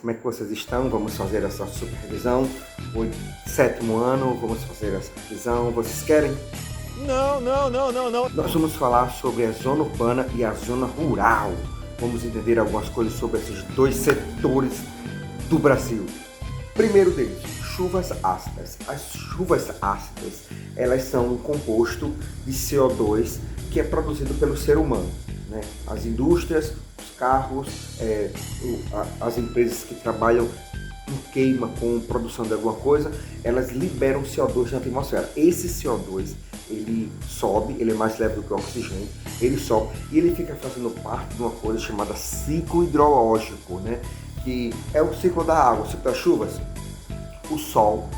como é que vocês estão? Vamos fazer essa supervisão. O 7º ano, vamos fazer essa revisão. Vocês querem? Não. Nós vamos falar sobre a zona urbana e a zona rural. Vamos entender algumas coisas sobre esses dois setores do Brasil. Primeiro deles, chuvas ácidas. As chuvas ácidas, elas são um composto de CO2 que é produzido pelo ser humano, né? As indústrias, os carros, as empresas que trabalham em queima com produção de alguma coisa, elas liberam CO2 na atmosfera. Esse CO2, ele sobe, ele é mais leve do que o oxigênio, ele sobe e ele fica fazendo parte de uma coisa chamada ciclo hidrológico, né? Que é o ciclo da água, o ciclo das chuvas. O sol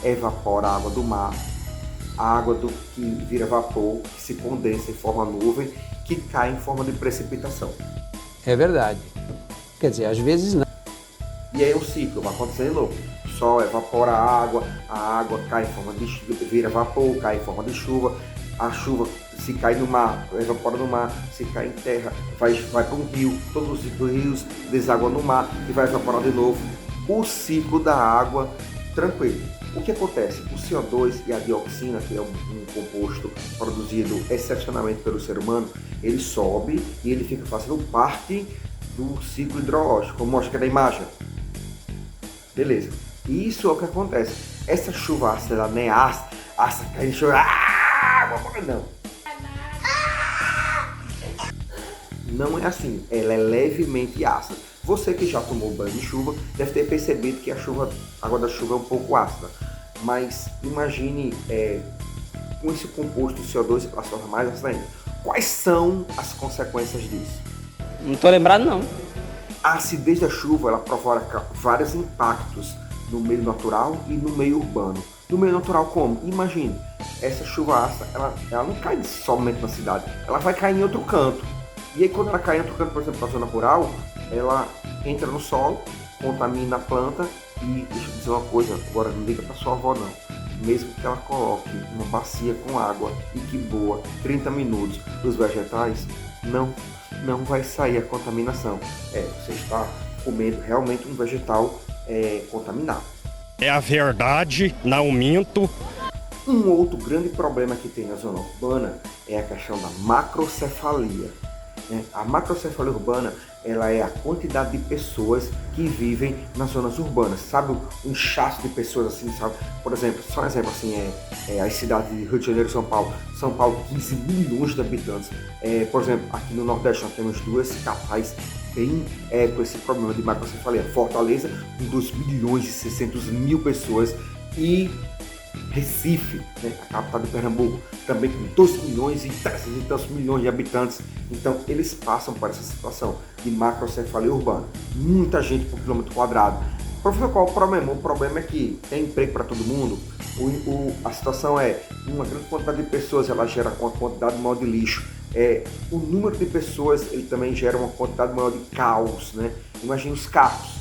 evapora a água do mar, a água que vira vapor, que se condensa em forma nuvem, que cai em forma de precipitação. É verdade. Quer dizer, às vezes não. E aí o ciclo vai acontecendo de novo. O sol evapora a água cai em forma de vira vapor, cai em forma de chuva, a chuva se cai no mar, evapora no mar, se cai em terra, vai para um rio, todos os rios desaguam no mar e vai evaporar de novo. O ciclo da água, tranquilo. O que acontece? O CO2 e a dioxina, que é um composto produzido excepcionalmente pelo ser humano, ele sobe e ele fica fazendo parte do ciclo hidrológico, como mostra aqui na imagem. Beleza. Isso é o que acontece. Essa chuva ácida, ela nem é ácida, cai chuva, não. Não é assim, ela é levemente ácida. Você que já tomou banho de chuva deve ter percebido que a água da chuva é um pouco ácida. Mas imagine com esse composto de CO2 ela se torna mais ácida ainda. Quais são as consequências disso? Não tô lembrado, não. A acidez da chuva ela provoca vários impactos no meio natural e no meio urbano. No meio natural como? Imagine, essa chuva ácida ela não cai somente na cidade, ela vai cair em outro canto. E aí quando ela cai em outro canto, por exemplo, na zona rural, ela entra no solo, contamina a planta e, deixa eu dizer uma coisa, agora não liga para sua avó não, mesmo que ela coloque uma bacia com água e que boa 30 minutos dos vegetais, não vai sair a contaminação. Você está comendo realmente um vegetal contaminado. É a verdade, não minto. Um outro grande problema que tem na zona urbana é a questão da macrocefalia. A macrocefalia urbana ela é a quantidade de pessoas que vivem nas zonas urbanas. Sabe um inchaço de pessoas assim, sabe? Por exemplo, só um exemplo assim, as cidades de Rio de Janeiro e São Paulo. São Paulo, 15 milhões de habitantes. Por exemplo, aqui no Nordeste nós temos duas capitais bem com esse problema de macrocefalia. Fortaleza, com 2 milhões e 600 mil pessoas, e Recife, né, a capital de Pernambuco, também com 2 milhões e 300 e tantos milhões de habitantes. Então, eles passam por essa situação de macrocefalia urbana. Muita gente por quilômetro quadrado. Professor, qual é o problema? O problema é que tem emprego para todo mundo. A situação é uma grande quantidade de pessoas, ela gera uma quantidade maior de lixo. O número de pessoas, ele também gera uma quantidade maior de caos, né? Imagina os carros.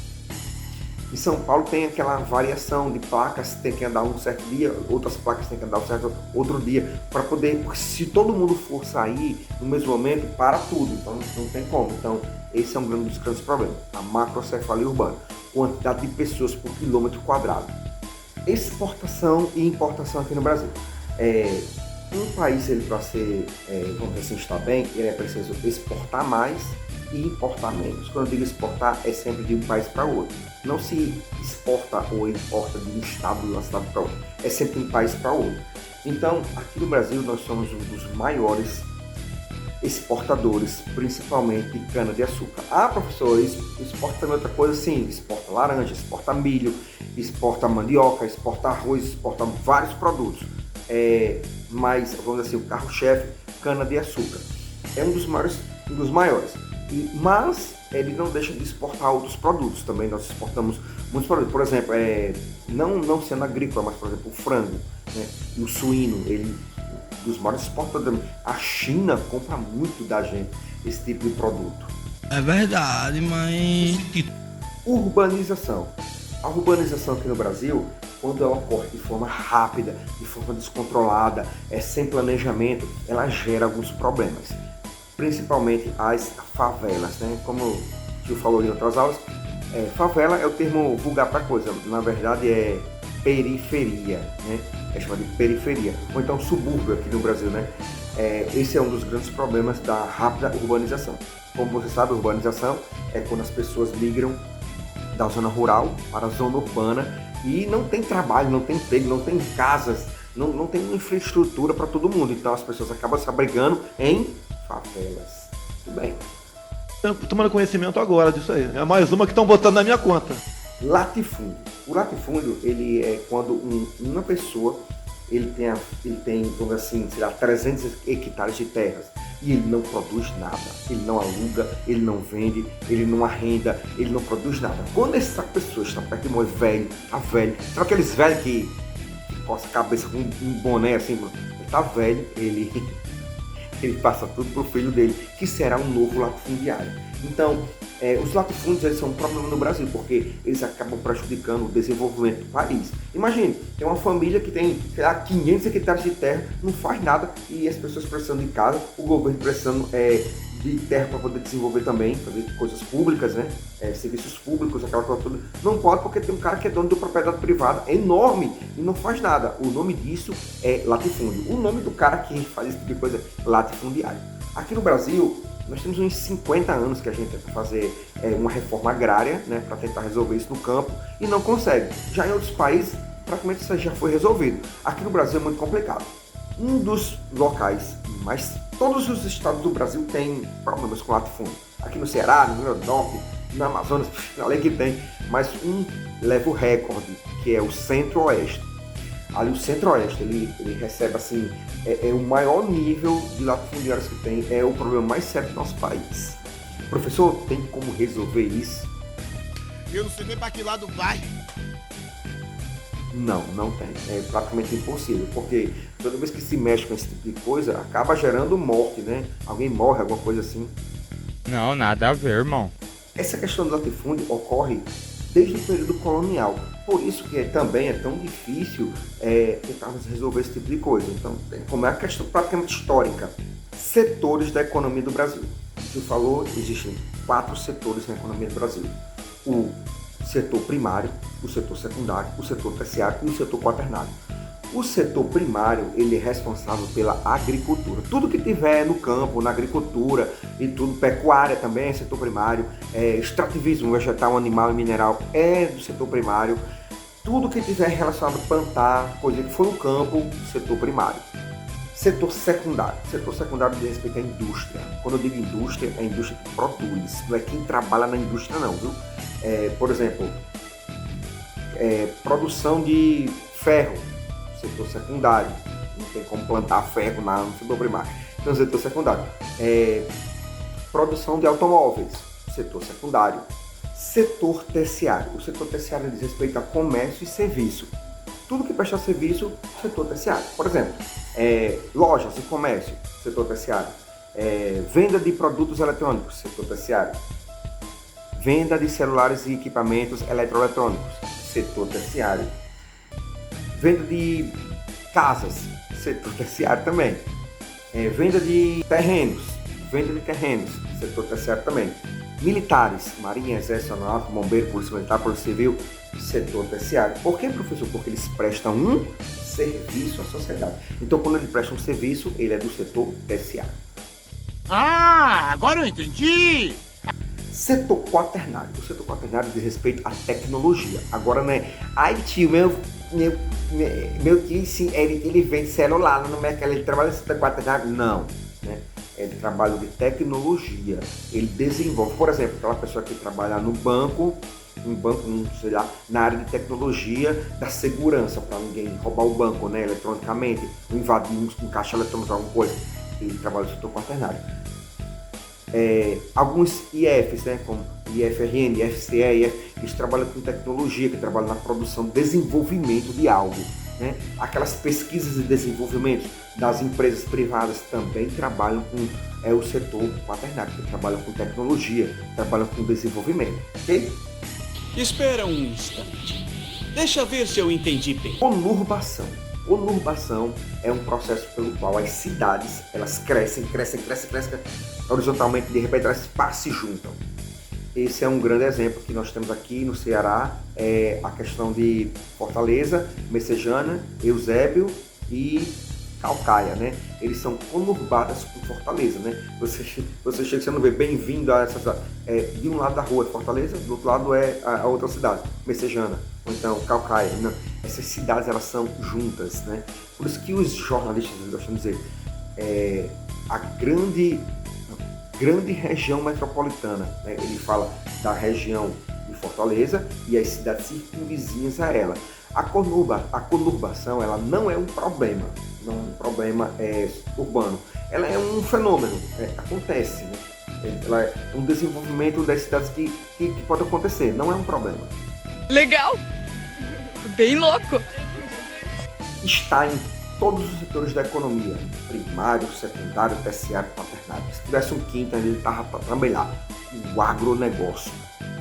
Em São Paulo tem aquela variação de placas, tem que andar um certo dia, outras placas tem que andar um certo outro dia, para poder, porque se todo mundo for sair no mesmo momento, para tudo, então não tem como. Então esse é um dos grandes problemas, a macrocefalia urbana, quantidade de pessoas por quilômetro quadrado. Exportação e importação aqui no Brasil. Um país, ele para ser, vamos dizer assim, estar bem, ele é preciso exportar mais e importar menos. Quando eu digo exportar, é sempre de um país para outro. Não se exporta ou importa de um estado de uma cidade para outro. É sempre de um país para outro. Então, aqui no Brasil, nós somos um dos maiores exportadores, principalmente de cana-de-açúcar. Ah, professor, exporta também outra coisa? Sim, exporta laranja, exporta milho, exporta mandioca, exporta arroz, exporta vários produtos. Mas, vamos dizer assim, o carro-chefe, cana-de-açúcar. É um dos maiores. Mas ele não deixa de exportar outros produtos também. Nós exportamos muitos produtos. Por exemplo, não sendo agrícola, mas por exemplo o frango, né? E o suíno, ele dos maiores exportadores. A China compra muito da gente esse tipo de produto. É verdade, mas... Urbanização. A urbanização aqui no Brasil, quando ela ocorre de forma rápida, de forma descontrolada, sem planejamento, ela gera alguns problemas. Principalmente as favelas, né? Como o tio falou em outras aulas, Favela é o termo vulgar para coisa, na verdade é periferia, né? É chamado de periferia, ou então subúrbio aqui no Brasil, né? Esse é um dos grandes problemas da rápida urbanização. Como você sabe, a urbanização é quando as pessoas migram da zona rural para a zona urbana e não tem trabalho, não tem emprego, não tem casas, não tem infraestrutura para todo mundo. Então as pessoas acabam se abrigando em favelas. Tudo bem. Eu tô tomando conhecimento agora disso aí. É mais uma que estão botando na minha conta. Latifúndio. O latifúndio, ele é quando uma pessoa ele tem, vamos assim, sei lá, 300 hectares de terras e ele não produz nada, ele não aluga, ele não vende, ele não arrenda, ele não produz nada. Quando essa pessoa está perto de morrer velho, sabe aqueles velhos que coça a cabeça com um boné assim, ele tá velho, ele passa tudo pro filho dele, que será um novo latifundiário. Então, os latifúndios eles são um problema no Brasil, porque eles acabam prejudicando o desenvolvimento do país. Imagine, tem uma família que tem, sei lá, 500 hectares de terra, não faz nada, e as pessoas precisando de casa, o governo precisando de terra para poder desenvolver também, fazer coisas públicas, né? Serviços públicos, aquela coisa toda. Não pode porque tem um cara que é dono de propriedade privada enorme e não faz nada. O nome disso é latifúndio. O nome do cara que faz esse tipo de coisa é latifundiário. Aqui no Brasil, nós temos uns 50 anos que a gente tenta fazer uma reforma agrária, né, para tentar resolver isso no campo e não consegue. Já em outros países, praticamente isso já foi resolvido. Aqui no Brasil é muito complicado. Um dos locais, mas todos os estados do Brasil têm problemas com latifúndio. Aqui no Ceará, no Rio Grande do Norte, no Amazonas, além que tem, mas um leva o recorde, que é o Centro-Oeste. Ali o Centro-Oeste, ele recebe assim, o maior nível de latifundiários que tem, é o problema mais sério do nosso país. Professor, tem como resolver isso? Eu não sei nem para que lado vai. Não tem. É praticamente impossível, porque toda vez que se mexe com esse tipo de coisa, acaba gerando morte, né? Alguém morre, alguma coisa assim. Não, nada a ver, irmão. Essa questão do latifúndio ocorre desde o período colonial. Por isso que também é tão difícil tentarmos resolver esse tipo de coisa. Então, como é uma questão praticamente histórica. Setores da economia do Brasil. Você falou, existem 4 setores na economia do Brasil. O setor primário, o setor secundário, o setor terciário e o setor quaternário. O setor primário, ele é responsável pela agricultura. Tudo que tiver no campo, na agricultura e tudo, pecuária também é setor primário, extrativismo vegetal, animal e mineral é do setor primário. Tudo que tiver relacionado a plantar, coisa que for no campo, setor primário. Setor secundário. Setor secundário diz respeito à indústria. Quando eu digo indústria, é a indústria que produz. Não é quem trabalha na indústria não, viu? Por exemplo, produção de ferro. Setor secundário, não tem como plantar ferro no setor primário, então setor secundário. Produção de automóveis, setor secundário. Setor terciário, o setor terciário diz respeito a comércio e serviço. Tudo que presta serviço, setor terciário. Por exemplo, lojas e comércio, setor terciário. Venda de produtos eletrônicos, setor terciário. Venda de celulares e equipamentos eletroeletrônicos, setor terciário. Venda de casas, setor terciário também. Venda de terrenos, setor terciário também. Militares, Marinha, Exército, Aeronáutica, Bombeiro, Polícia Militar, Polícia Civil, setor terciário. Por quê, professor? Porque eles prestam um serviço à sociedade. Então, quando ele presta um serviço, ele é do setor terciário. Ah, agora eu entendi! Setor quaternário. O setor quaternário diz respeito à tecnologia. Agora, né? Ai, tio, meu tio, sim, ele vende celular no mercado, ele trabalha no setor quaternário? Não, né? Ele trabalha de tecnologia. Ele desenvolve, por exemplo, aquela pessoa que trabalha no banco, sei lá, na área de tecnologia da segurança, para ninguém roubar o banco, né, eletronicamente, ou invadir um caixa eletrônico, alguma coisa. Ele trabalha no setor quaternário. Alguns IFs, né, como IFRN, IFCE, eles trabalham com tecnologia, que trabalham na produção, desenvolvimento de algo, né? Aquelas pesquisas e desenvolvimento das empresas privadas também trabalham com o setor quaternário, que trabalham com tecnologia, trabalham com desenvolvimento, ok? Espera um instante. Deixa ver se eu entendi bem. Conurbação. Conurbação é um processo pelo qual as cidades elas crescem horizontalmente, de repente elas se juntam. esse é um grande exemplo que nós temos aqui no Ceará, a questão de Fortaleza, Messejana, Eusébio e Calcaia, né? Eles são conurbadas com Fortaleza, né? Você chega, você não vê bem-vindo a essa cidade. De um lado da rua é Fortaleza, do outro lado é a outra cidade, Messejana, ou então Calcaia. Não. Essas cidades, elas são juntas, né? Por isso que os jornalistas gostam de dizer, a grande região metropolitana, né? Ele fala da região de Fortaleza e as cidades circunvizinhas a ela. A conurbação, ela não é um problema, não é um problema urbano. Ela é um fenômeno, acontece, né? Ela é um desenvolvimento das cidades que pode acontecer, não é um problema. Legal! Bem louco! Está em todos os setores da economia, primário, secundário, terciário, quaternário. Se tivesse um quinto, ele estava para trabalhar. O agronegócio.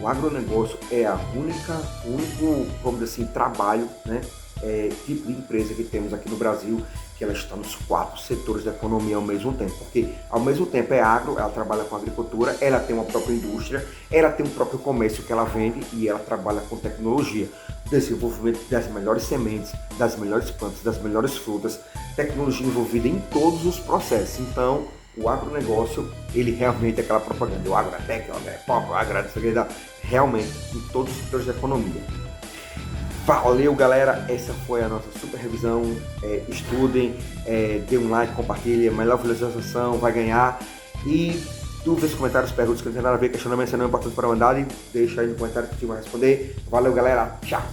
O agronegócio é o único, vamos dizer assim, trabalho, né, tipo de empresa que temos aqui no Brasil, que ela está nos 4 setores da economia ao mesmo tempo. Porque ao mesmo tempo é agro, ela trabalha com agricultura, ela tem uma própria indústria, ela tem um próprio comércio que ela vende e ela trabalha com tecnologia. Desenvolvimento das melhores sementes, das melhores plantas, das melhores frutas, tecnologia envolvida em todos os processos. Então, o agronegócio, ele realmente é aquela propaganda, o agro é tech, o agro é pop, o agro é realmente em todos os setores da economia. Valeu, galera, essa foi a nossa super revisão. Estudem, dê um like, compartilhe, a melhor visualização vai ganhar. E dúvidas, comentários, perguntas que não tem nada a ver, questionamentos não é importante para a humanidade, deixa aí no comentário que a gente vai responder. Valeu, galera, tchau!